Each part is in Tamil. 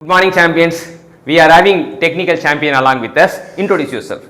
Good morning, champions. We are having technical champion along with us. Introduce yourself.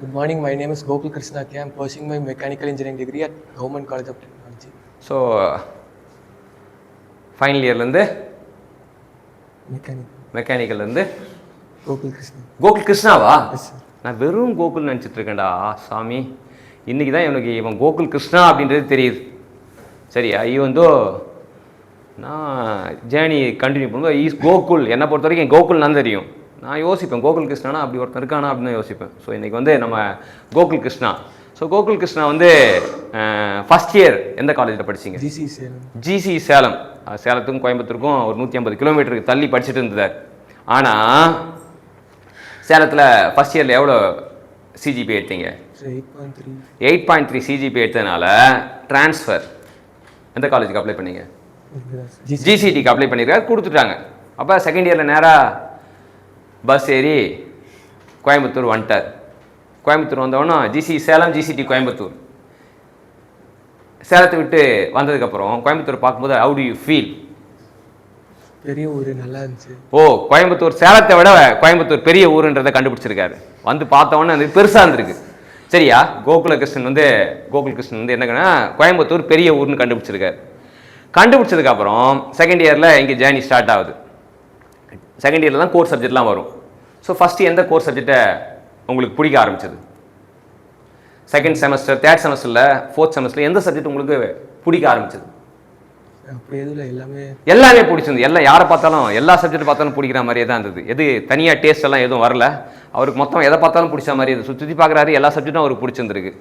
Good morning. My name is Gokul Krishna K. I am pursuing my mechanical engineering degree at Government College of Technology. So, final year lende mechanical lende Gokul Krishna. Gokul Krishna வா? Yes sir. நான் வெறும் கோகுல் நினச்சிட்டு இருக்கேன்டா சாமி. இன்னைக்கு தான் எனக்கு இவன் கோகுல் கிருஷ்ணா அப்படின்றது தெரியுது. சரியா? ஈவன் தோ நான் ஜேர்னி கண்டினியூ பண்ணும்போது ஈஸ் கோகுல் என்னை பொறுத்த வரைக்கும் கோகுல் நான் தெரியும். நான் யோசிப்பேன் கோகுல் கிருஷ்ணானா அப்படி ஒருத்தர் இருக்கானா அப்படின்னு யோசிப்பேன். ஸோ இன்றைக்கி வந்து நம்ம கோகுல் கிருஷ்ணா. ஸோ கோகுல் கிருஷ்ணா வந்து ஃபஸ்ட் இயர் எந்த காலேஜில் படிச்சிங்க? ஜிசி சேலம். சேலத்துக்கும் கோயம்புத்தூருக்கும் ஒரு 150 கிலோமீட்டருக்கு தள்ளி படிச்சுட்டு இருந்தார். ஆனால் சேலத்தில் ஃபஸ்ட் இயரில் எவ்வளோ சிஜிபி எடுத்தீங்க? 8.3 சிஜிபி எடுத்ததுனால ட்ரான்ஸ்ஃபர் எந்த காலேஜுக்கு அப்ளை பண்ணீங்க? ஜிசிடிக்கு அப்ளை பண்ணியிருக்காரு, கொடுத்துட்டாங்க. அப்போ செகண்ட் இயரில் நேராக பஸ் ஏறி கோயம்புத்தூர் வந்துட்டார். கோயம்புத்தூர் வந்தவொன்னே ஜிசி சேலம், ஜிசிடி கோயம்புத்தூர். சேலத்தை விட்டு வந்ததுக்கப்புறம் கோயம்புத்தூர் பார்க்கும்போது ஹவு டு யூ ஃபீல்? பெரிய ஊர் நல்லா இருந்துச்சு. ஓ, கோயம்புத்தூர் சேலத்தை விட கோயம்புத்தூர் பெரிய ஊருன்றதை கண்டுபிடிச்சிருக்காரு. வந்து பார்த்தவொன்னே அது பெருசாக இருந்திருக்கு. சரியா? கோகுல் கிருஷ்ணன் வந்து என்னங்கன்னா கோயம்புத்தூர் பெரிய ஊர்னு கண்டுபிடிச்சிருக்காரு. கண்டுபிடிச்சதுக்கப்புறம் செகண்ட் இயரில் இங்கே ஜேர்னி ஸ்டார்ட் ஆகுது. செகண்ட் இயரில் தான் கோர் சப்ஜெக்ட்லாம் வரும். ஸோ ஃபஸ்ட்டு எந்த கோர் சப்ஜெக்டை உங்களுக்கு பிடிக்க ஆரம்பிச்சது? செகண்ட் செமஸ்டர், தேர்ட் செமஸ்டரில், ஃபோர்த் செமஸ்டரில் எந்த சப்ஜெக்ட் உங்களுக்கு பிடிக்க ஆரம்பிச்சது? அப்படி எதுவும் எல்லாமே பிடிச்சிருந்து. எல்லாம் யாரை பார்த்தாலும் எல்லா சப்ஜெக்ட் பார்த்தாலும் பிடிக்கிற மாதிரியே தான் இருந்தது. எது தனியாக டேஸ்ட் எல்லாம் எதுவும் வரல. அவருக்கு மொத்தம் எதை பார்த்தாலும் பிடிச்ச மாதிரி இது சுற்றி பார்க்குறாரு. எல்லா சப்ஜெக்டும் அவருக்கு பிடிச்சிருந்துருக்கு.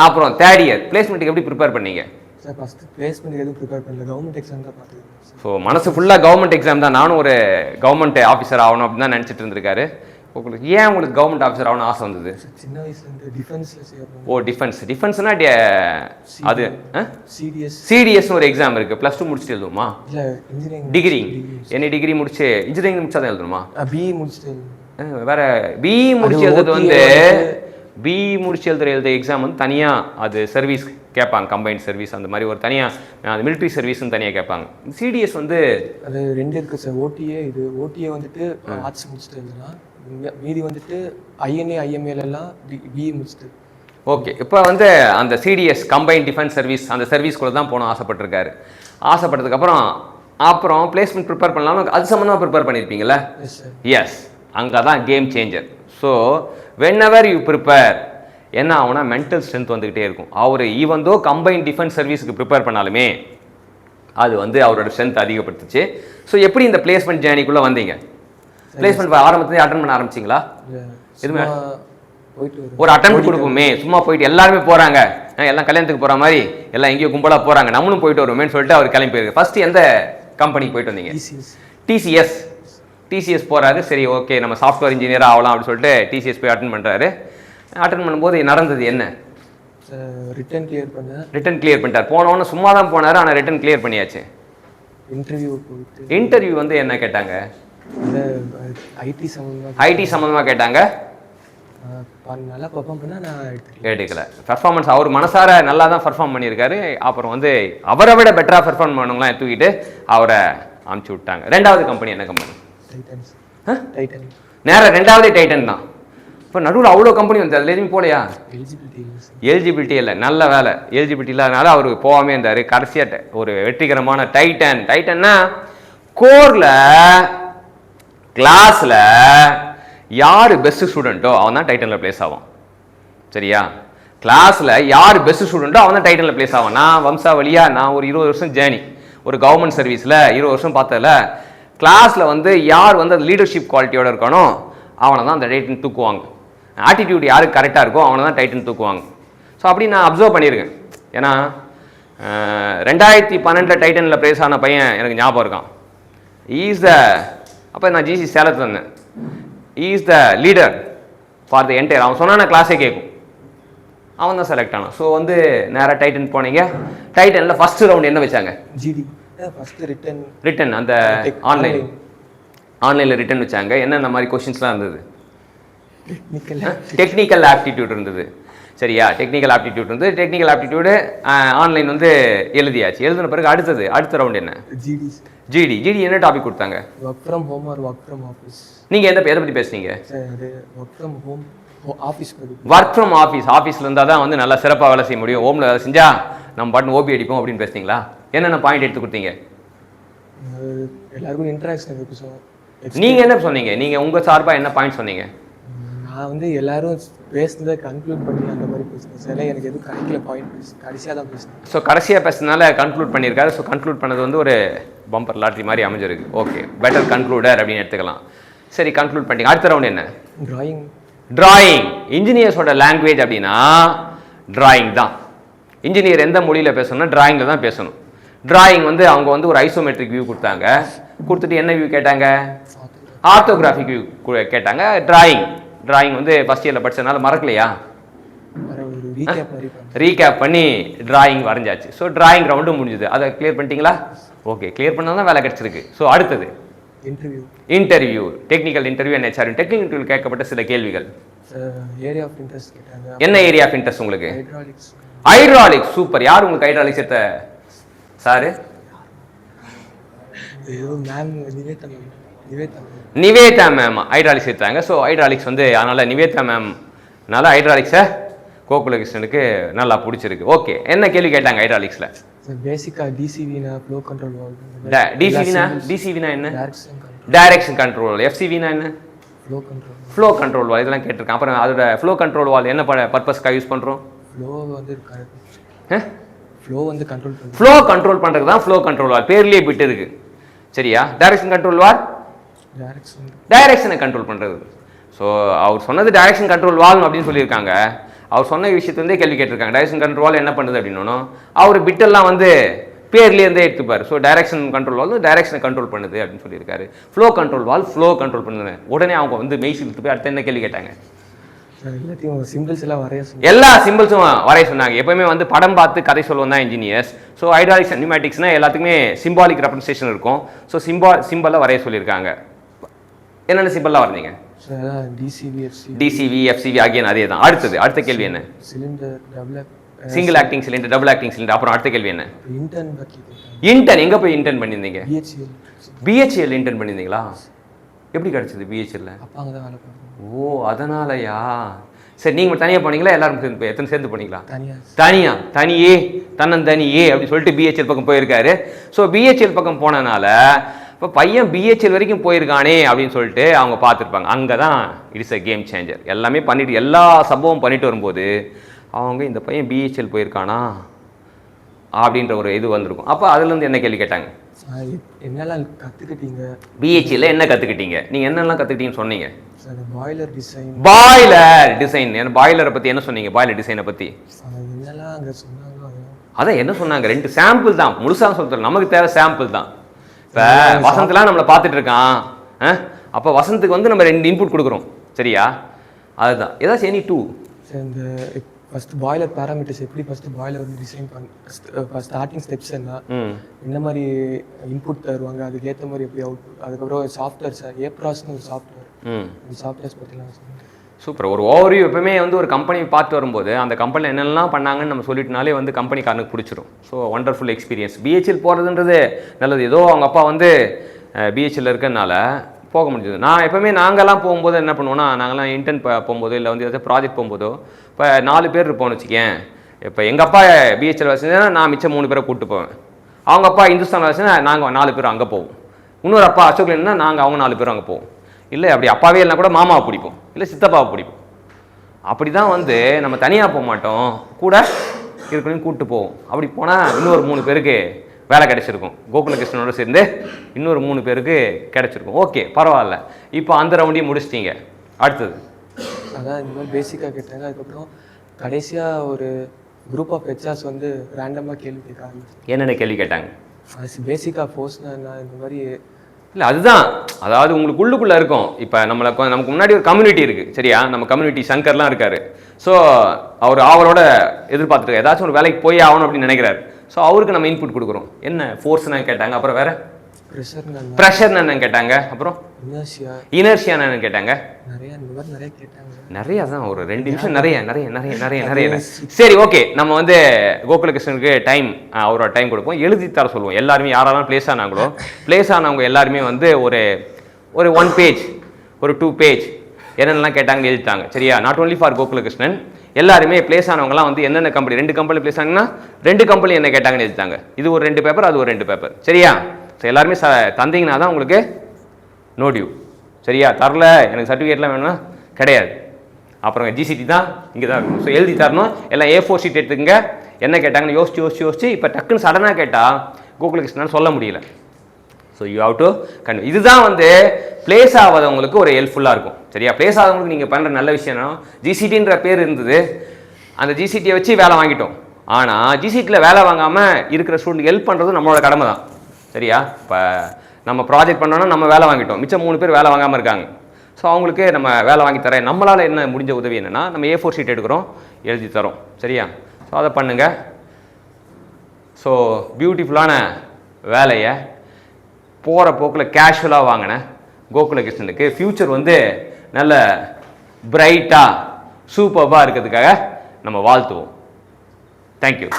அப்புறம் தேர்ட் இயர் பிளேஸ்மெண்ட்டுக்கு எப்படி ப்ரிப்பேர் பண்ணீங்க? சார் ஃபஸ்ட்டு பிளேஸ்மெண்ட் எதுவும் ப்ரிப்பேர் பண்ணல, கவர்மெண்ட் எக்ஸாம் தான் பார்த்துருக்கேன். ஸோ மனசு ஃபுல்லாக கவர்மெண்ட் எக்ஸாம் தான். நானும் ஒரு கவர்மெண்ட் ஆஃபீஸர் ஆகணும் அப்படின்னு தான் நினச்சிட்டு இருந்திருக்காரு. உங்களுக்கு ஏன் உங்களுக்கு கவர்மெண்ட் ஆஃபீஸர் ஆகணும் ஆசை வந்தது? சின்ன வயசுலேருந்து டிஃபென்ஸில் செய்யணும். ஓ, டிஃபென்ஸ்னா அது சிடிஎஸ்னு ஒரு எக்ஸாம் இருக்குது. +2 முடிச்சுட்டு எழுதுமா? இல்லை, இன்ஜினியரிங் டிகிரி. என்ன டிகிரி முடிச்சு இன்ஜினியரிங் முடிச்சா தான் எழுதணுமா? பிஇ முடிச்சுட்டு வேற பிஇ முடிச்சு எழுதுறது வந்து பிஇ முடிச்சு எழுதுற எக்ஸாம் வந்து தனியாக அது சர்வீஸ் கேட்பாங்க, கம்பைன்ட் சர்வீஸ் அந்த மாதிரி ஒரு தனியாக அது மிலிட்ரி சர்வீஸ்னு தனியாக கேட்பாங்க. சிடிஎஸ் வந்து அது ரெண்டு இருக்குது சார். ஓடிஏ வந்துட்டு ஆர்ட்ஸ் முடிச்சுட்டு எழுதலாம், மீதி வந்துட்டு ஐஎன்ஏ ஐஎம்ஏலாம் பிஇ முடிச்சுட்டு. ஓகே, இப்போ வந்து அந்த சிடிஎஸ் கம்பைன்ட் டிஃபென்ஸ் சர்வீஸ் அந்த சர்வீஸ்குள்ளே தான் போகணும் ஆசைப்பட்டிருக்காரு. அப்புறம் பிளேஸ்மெண்ட் ப்ரிப்பேர் பண்ணலாம்னு அது சம்மந்தமாக ப்ரிப்பேர் பண்ணியிருப்பீங்களா? எஸ், அங்கே தான் game changer. So whenever you prepare என்ன ஆகும்னா மென்டல் ஸ்ட்ரென்த் வந்துக்கிட்டே இருக்கும். அவர் ஈவன் தோ கம்பைன் டிஃபென்ஸ் சர்வீஸுக்கு ப்ரிப்பேர் பண்ணாலுமே அது வந்து அவரோட ஸ்ட்ரென்த் அதிகப்படுத்துச்சு. ஸோ எப்படி இந்த பிளேஸ்மெண்ட் ஜேர்னிக்குள்ளே வந்தீங்க? பிளேஸ்மெண்ட் ஆரம்பத்துலேயே அட்டன் பண்ண ஆரம்பிச்சிங்களா? எதுவுமே ஒரு அட்டன் கொடுக்குமே, சும்மா போயிட்டு எல்லாருமே போகிறாங்க, எல்லாம் கல்யாணத்துக்கு போகிற மாதிரி எல்லாம் எங்கேயோ கும்பலாக போகிறாங்க, நம்மளும் போயிட்டு வருவோமேன்னு சொல்லிட்டு அவர் கிளம்பி போயிருக்கு. ஃபஸ்ட்டு எந்த கம்பெனிக்கு போயிட்டு வந்தீங்க? டிசிஎஸ் போகிறாரு. சரி, ஓகே, நம்ம சாஃப்ட்வேர் இன்ஜினியராக ஆகலாம் அப்படின்னு சொல்லிட்டு டிசிஎஸ் போய் அட்டன் பண்ணுறாரு. அட்டன் பண்ணும்போது நடந்தது என்ன? ரிட்டன் கிளியர் பண்ணிட்டார். போனவொன்னு சும்மா தான் போனார், ஆனால் ரிட்டன் கிளியர் பண்ணியாச்சு. இன்டர்வியூ வந்து என்ன கேட்டாங்க? ஐடி சம்மந்தமாக கேட்டாங்க. நல்லா பெர்ஃபார்ம் பண்ணா நான் எடுக்கல. பெர்ஃபார்மன்ஸ் அவர் மனசார நல்லா தான் பெர்ஃபார்ம் பண்ணியிருக்காரு. அப்புறம் வந்து அவரை விட பெட்டராக பெர்ஃபார்ம் பண்ணவங்களாம் தூக்கிட்டு அவரை அனுப்பிச்சி விட்டாங்க. ரெண்டாவது கம்பெனி என்ன கம்பெனி? நேராக ரெண்டாவதே டைட்டன் தான். இப்போ நடுவில் அவ்வளோ கம்பெனி வந்து அதில் எதுவும் போலையா? எலிஜிபிலிட்டி இல்லை. நல்ல வேலை, எலிஜிபிலிட்டி இல்லாதனால அவர் போகாமே இருந்தார். கடைசியாக ஒரு வெற்றிகரமான டைட்டன்னா கோரில் கிளாஸில் யார் பெஸ்ட் ஸ்டூடெண்ட்டோ அவன் தான் டைட்டனில் பிளேஸ் ஆகும். சரியா? கிளாஸில் யார் பெஸ்ட் ஸ்டூடெண்ட்டோ அவன் தான் டைட்டனில் பிளேஸ் ஆகும். நான் வம்சாவளியாக நான் ஒரு 20 வருஷம் ஜேர்னி ஒரு கவர்மெண்ட் சர்வீஸில் 20 வருஷம் பார்த்ததில் கிளாஸில் வந்து யார் வந்து அந்த லீடர்ஷிப் குவாலிட்டியோடு இருக்கானோ அவனை தான் அந்த டைட்டன் தூக்குவாங்க. ஆட்டிடியூட் யாருக்கு கரெக்டாக இருக்கோ அவனை தான் டைட்டன் தூக்குவாங்க. ஸோ அப்படி நான் அப்சர்வ் பண்ணியிருக்கேன். ஏன்னா 2012 டைட்டனில் பிளேஸ் ஆன பையன் எனக்கு ஞாபகம் இருக்கான். அப்போ நான் ஜிசி சேலத்தில் இருந்தேன். Is the leader for the entire. அவன் சொன்னான கிளாஸே கேட்கும். அவன் தான் செலக்ட் ஆனான். ஸோ வந்து நேராக டைட்டன் போனீங்க. டைட்டனில் ஃபஸ்ட்டு ரவுண்ட் என்ன வச்சாங்க? ரிட்டன் அந்த ஆன்லைனில் ரிட்டன் வச்சாங்க. என்னென்ன மாதிரி கொஷின்ஸ்லாம் இருந்தது? டெக்னிக்கல் ஆப்டிடியூட் இருந்தது. சரியா? டெக்னிக்கல் ஆப்டிடியூட் வந்து டெக்னிக்கல் ஆப்டிடியூடு ஆன்லைன் வந்து எழுதியாச்சு. எழுதின பிறகு அடுத்த ரவுண்ட் என்ன? ஜிடி என்ன டாபிக் கொடுத்தாங்க? Work from home or work from office. நீங்கள் எதை பற்றி பேசுனீங்க? சார் அது work from home office. Work from ஆஃபீஸில் இருந்தால் தான் வந்து நல்லா சிறப்பாக வேலை செய்ய முடியும். ஹோமில் வேலை செஞ்சால் நம்ம பாட்டு ஓபி அடிப்போம் அப்படின்னு பேசுனீங்களா? என்னென்ன பாயிண்ட் எடுத்து கொடுத்தீங்க? எல்லாருக்கும் இன்ட்ராக்ஷன் இருக்கு. ஸோ நீங்கள் என்ன சொன்னீங்க? நீங்கள் உங்கள் சார்பாக என்ன பாயிண்ட் சொன்னீங்க? நான் வந்து எல்லாரும் பேசுனதை கன்க்ளூட் பண்ணி அந்த மாதிரி பேசுனேன் சார். எனக்கு எதுவும் கிடைக்கல பாயிண்ட், கடைசியாக தான் பேசுனேன். ஸோ கடைசியாக பேசுனால கன்க்ளூட் பண்ணியிருக்காரு. ஸோ கன்க்ளூட் பண்ணது வந்து ஒரு பம்பர் லாட்ரி மாதிரி அமைஞ்சிருக்கு. ஓகே, பெட்டர் கன்க்ளூடர் அப்படின்னு எடுத்துக்கலாம். சரி, கன்க்ளூட் பண்ணிட்டீங்க. அடுத்த ரவுண்ட் என்ன? டிராயிங். இன்ஜினியர்ஸோட லாங்குவேஜ் அப்படின்னா டிராயிங் தான். இன்ஜினியர் எந்த மொழியில் பேசணும்னா டிராயிங்கில் தான் பேசணும். டிராயிங் வந்து அவங்க வந்து ஒரு ஐசோமெட்ரிக் வியூ கொடுத்தாங்க. கொடுத்துட்டு என்ன வியூ கேட்டாங்க? ஆர்த்தோகிராஃபிக் வியூ கேட்டாங்க. டிராயிங் வந்து ஃபர்ஸ்ட் இயரில் படிச்சதுனால மறக்கலையா? ரீகேப் பண்ணி டிராயிங் வரைஞ்சாச்சு. ஸோ டிராயிங் ரவுண்டும் முடிஞ்சுது. அதை கிளியர் பண்ணிட்டீங்களா? ஓகே, கிளியர் பண்ணால் தான் வேலை கிடச்சிருக்கு. ஸோ அடுத்தது interview. Technical interview and HR. Technical interview கேட்கப்பட்ட சில கேள்விகள். ஏரியா ஆஃப் இன்ட்ரெஸ்ட் கேட்டாங்க. என்ன ஏரியா ஆஃப் இன்ட்ரெஸ்ட் உங்களுக்கு? ஹைட்ராலிக்ஸ். சூப்பர். யார் உங்களுக்கு ஹைட்ராலிக்ஸ் எடுத்த சாரு? நிவேதா மேம் ஹைட்ராலிக்ஸ் எடுத்தாங்க. ஸோ ஹைட்ராலிக்ஸ் வந்து அதனால் நிவேதா மேம்னால ஹைட்ராலிக்ஸை கோகுலகிருஷ்ணனுக்கு நல்லா பிடிச்சிருக்கு. ஓகே, என்ன கேள்வி கேட்டாங்க ஹைட்ராலிக்ஸில்? பேசிக்காக டிசிவினா ஃப்ளோ கண்ட்ரோல் வால்வ். டிசிவினா என்ன? Direction control. எஃப்சிவினா என்ன? Flow control valve. இதெல்லாம் கேட்டிருக்கேன். அப்புறம் அதோட ஃப்ளோ கண்ட்ரோல் வால்வ் என்ன பர்பஸ்க்காக யூஸ் பண்ணுறோம்? ஃப்ளோ கண்ட்ரோல் பண்ணுறது தான் ஃப்ளோ கண்ட்ரோல் வால்வ். பேர்லேயே பிட்டு இருக்கு. சரியா? டைரக்ஷன் கண்ட்ரோல் வால்வ் டைரக்ஷனை கண்ட்ரோல் பண்ணுறது. ஸோ அவர் சொன்னது டைரக்ஷன் கண்ட்ரோல் வால்வ் அப்படின்னு சொல்லியிருக்காங்க. அவர் சொன்ன விஷயத்துலேருந்தே கேள்வி கேட்டிருக்காங்க. டைரக்ஷன் கண்ட்ரோல் வால்வ் என்ன பண்ணுது அப்படின்னா அவர் பிட்டெல்லாம் வந்து பேர்லேருந்தே எடுத்துப்பார். ஸோ டைரக்ஷன் கண்ட்ரோல் வால்வ் டைரக்ஷனை கண்ட்ரோல் பண்ணுது அப்படின்னு சொல்லியிருக்காரு. Flow control valve flow control பண்ணுது. உடனே அவங்க வந்து மெய் இழுத்து போய் அடுத்த என்ன கேள்வி கேட்டாங்க? எல்லா சிம்பிள்ஸும் வரைய சொன்னாங்க. எப்பவுமே வந்து படம் பார்த்து கதை சொல்லுவோம் தான் இன்ஜினியர்ஸ். ஸோ ஹைட்ராலிக்ஸ் அண்ட் நியூமேட்டிக்ஸ்னா எல்லாத்துக்குமே சிம்பாலிக் ரெப்ரசன்டேஷன் இருக்கும். ஸோ சிம்பலில் வரைய சொல்லியிருக்காங்க. என்னென்ன சிம்பிளாக வரைஞ்சிங்க? டிசிவி எஃப்சிவி ஆகியன அதே தான். அடுத்த கேள்வி என்ன? Single acting cylinder, double acting cylinder. அப்புறம் அடுத்த கேள்வி என்ன? இன்டர்ன். எங்கே போய் இன்டர்ன் பண்ணியிருந்தீங்க? பிஹெச்எல் இன்டர்ன் பண்ணியிருந்தீங்களா? எப்படி கிடச்சிது பிஹெச்எல்ல? ஓ, அதனாலயா? சரி, நீங்கள் தனியாக போனீங்களா எல்லாரும் சேர்ந்து? எத்தனை சேர்ந்து போனீங்களா? தனியே அப்படி சொல்லிட்டு பிஹெச்எல் பக்கம் போயிருக்காரு. ஸோ பிஹெச்எல் பக்கம் போனனால இப்போ பையன் பிஹெச்எல் வரைக்கும் போயிருக்கானே அப்படின்னு சொல்லிட்டு அவங்க பார்த்துருப்பாங்க. அங்கே தான் இட்ஸ் அ கேம் சேஞ்சர். எல்லாமே பண்ணிட்டு எல்லா சம்பவம் பண்ணிட்டு வரும்போது அவங்க இந்த பையன் பிஹெச்எல் போயிருக்கானா அப்படின்ற ஒரு இது வந்திருக்கும். அப்போ அதுலேருந்து என்ன கேள்வி கேட்டாங்க? என்னெல்லாம் கற்றுக்கிட்டீங்க? பிஹெச்எல்ல என்ன கற்றுக்கிட்டீங்க? நீங்கள் என்னெல்லாம் கற்றுக்கிட்டீங்கன்னு சொன்னீங்க? Boiler design. பாய்லரை பற்றி என்ன சொன்னீங்க? பாய்லர் டிசைனை பற்றி அதான் என்ன சொன்னாங்க? 2 சாம்பிள் தான், முழுசாக சொல்கிறேன். நமக்கு தேவை சாம்பிள் தான். இப்போ வசந்தெலாம் நம்மளை பார்த்துட்டு இருக்கான். அப்போ வசந்துக்கு வந்து நம்ம 2 இன்புட் கொடுக்குறோம். சரியா? அதுதான் ஏதாச்சும் எனி 2 இந்த ஃபர்ஸ்ட் பாய்லர் பேராமீட்டர்ஸ் எப்படி ஃபர்ஸ்ட் பாய்லர் வந்து டிசைன் பண்ண ஸ்டார்டிங் ஸ்டெப்ஸ் என்ன மாதிரி இன்புட் தருவாங்க, அதுக்கு ஏற்ற மாதிரி எப்படி அவுட்புட். அதுக்கப்புறம் சாஃப்ட்வேர் சார் ஏப்ராஸ்னு ஒரு சாஃப்ட்வேர். இந்த சாஃப்ட்வேர்ஸ் பற்றிலாம் சூப்பர். ஒரு ஓவர்வியூ எப்பவுமே வந்து ஒரு கம்பெனி பார்த்து வரும்போது அந்த கம்பெனியில் என்னெல்லாம் பண்ணாங்கன்னு நம்ம சொல்லிட்டுனாலே வந்து கம்பெனிக்காரனுக்கு பிடிச்சிரும். So wonderful experience. பிஹெச்எல் போகிறதுன்றது நல்லது. ஏதோ அவங்க அப்பா வந்து பிஹெச்எல் இருக்கிறதுனால போக முடிஞ்சது. நான் எப்போவுமே நாங்கள்லாம் போகும்போது என்ன பண்ணுவோன்னா, நாங்கள்லாம் இன்டர்ன் போகும்போது இல்லை வந்து ஏதாச்சும் ப்ராஜெக்ட் போகும்போதோ இப்போ 4 பேர் இருப்போம்னு வச்சுக்கேன். இப்போ எங்கள் அப்பா பிஹெச்எல் வச்சுன்னா நான் மிச்சம் 3 பேரை கூப்பிட்டு போவேன். அவங்க அப்பா இந்துஸ்தான் வச்சுன்னா நாங்கள் 4 பேரும் அங்கே போவோம். இன்னொரு அப்பா அசோக்லன்னா நாங்கள் அவங்க 4 பேரும் அங்கே போவோம். இல்லை அப்படி அப்பாவே இல்லைனா கூட மாமாவை பிடிப்போம், இல்லை சித்தப்பாவை பிடிப்போம். அப்படி தான் வந்து நம்ம தனியாக போக மாட்டோம், கூட இருக்கணும் கூப்பிட்டு போவோம். அப்படி போனால் இன்னொரு 3 பேருக்கு வேலை கிடச்சிருக்கும். கோகுலகிருஷ்ணனோட சேர்ந்து இன்னொரு 3 பேருக்கு கிடச்சிருக்கும். ஓகே, பரவாயில்ல. இப்போ அந்த ரவுண்டையும் முடிச்சிட்டிங்க. அடுத்தது அதான் இந்த மாதிரி பேசிக்காக கேட்டாங்க. அதுக்கப்புறம் கடைசியாக ஒரு குரூப் ஆஃப் ஹெச்ஆர்ஸ் வந்து ரேண்டமாக கேள்வி கேட்காங்க. என்னென்ன கேள்வி கேட்டாங்க? பேசிக்காக ஃபோர்ஸ்னா இந்த மாதிரி இல்லை, அதுதான். அதாவது உங்களுக்கு உள்ளுக்குள்ளே இருக்கும். இப்போ நமக்கு முன்னாடி ஒரு கம்யூனிட்டி இருக்குது. சரியா? நம்ம கம்யூனிட்டி சங்கர்லாம் இருக்கார். ஸோ அவர் அவரோட எதிர்பார்த்துட்டு ஏதாச்சும் ஒரு வேலைக்கு போய் ஆகணும் அப்படின்னு நினைக்கிறாரு. ஸோ அவருக்கு நம்ம இன்புட் கொடுக்குறோம். என்ன ஃபோர்ஸ்னா கேட்டாங்க. அப்புறம் வேறு ப்ரெஷர்னா ப்ரெஷர்னு என்னன்னு கேட்டாங்க. அப்புறம் இனர்ஷியா இனர்ஷியான்னு என்னன்னு கேட்டாங்க. நிறைய இந்த மாதிரி நிறைய கேட்டாங்க. நிறைய தான், ஒரு 2 நிமிஷம் நிறைய. சரி, ஓகே. நம்ம வந்து கோகுலகிருஷ்ணனுக்கு டைம், அவரோட டைம் கொடுப்போம். எழுதி தர சொல்லுவோம். எல்லாருமே யாரெல்லாம் பிளேஸ் ஆனாங்களோ, பிளேஸ் ஆனவங்க எல்லாருமே வந்து ஒரு 1 பேஜ், ஒரு 2 பேஜ் என்னென்னலாம் கேட்டாங்கன்னு எழுதிட்டாங்க. சரியா? நாட் ஓன்லி ஃபார் கோகுலகிருஷ்ணன், எல்லாருமே பிளேஸ் ஆனவங்கலாம் வந்து என்னென்ன கம்பெனி, 2 கம்பெனி பிளேஸ் ஆனாங்கன்னா 2 கம்பெனி என்ன கேட்டாங்கன்னு எழுதிட்டாங்க. இது ஒரு 2 பேப்பர், அது ஒரு 2 பேப்பர். சரியா? ஸோ எல்லாருமே தந்தீங்கன்னா தான் உங்களுக்கு நோ டியூ. சரியா? தரல எனக்கு சர்டிஃபிகேட்லாம் வேணும்னா கிடையாது. அப்புறம் ஜிசிடி தான் இங்கே தான் இருக்கும். ஸோ எழுதி தரணும். எல்லாம் A4 ஷீட் எடுத்துக்கங்க. என்ன கேட்டாங்கன்னு யோசிச்சு இப்போ டக்குன்னு சடனாக கேட்டால் கோகுலகிருஷ்ணன் சொல்ல முடியல. ஸோ யூ ஹவ் டு இதுதான் வந்து பிளேஸ் ஆகாதவங்களுக்கு ஒரு ஹெல்ப்ஃபுல்லாக இருக்கும். சரியா? பிளேஸ் ஆகாதவங்களுக்கு நீங்கள் பண்ணுற நல்ல விஷயம்னா, ஜிசிடின்ற பேர் இருந்தது, அந்த ஜிசிடியை வச்சு வேலை வாங்கிட்டோம். ஆனால் ஜிசிடியில் வேலை வாங்காமல் இருக்கிற ஸ்டூடெண்ட் ஹெல்ப் பண்ணுறது நம்மளோட கடமை தான். சரியா? இப்போ நம்ம ப்ராஜெக்ட் பண்ணோன்னா நம்ம வேலை வாங்கிட்டோம், மிச்சம் 3 பேர் வேலை வாங்காமல் இருக்காங்க. ஸோ அவங்களுக்கு நம்ம வேலை வாங்கி தரேன். நம்மளால் என்ன முடிஞ்ச உதவி என்னென்னா, நம்ம A4 ஷீட் எடுக்கிறோம், எழுதி தரோம். சரியா? ஸோ அதை பண்ணுங்கள். ஸோ பியூட்டிஃபுல்லான வேலையை போகிற போக்கில் கேஷுவலாக வாங்கினேன் கோகுலகிருஷ்ணனுக்கு ஃப்யூச்சர் வந்து நல்ல பிரைட்டாக சூப்பராக இருக்கிறதுக்காக நம்ம வாழ்த்துவோம். தேங்க்யூ.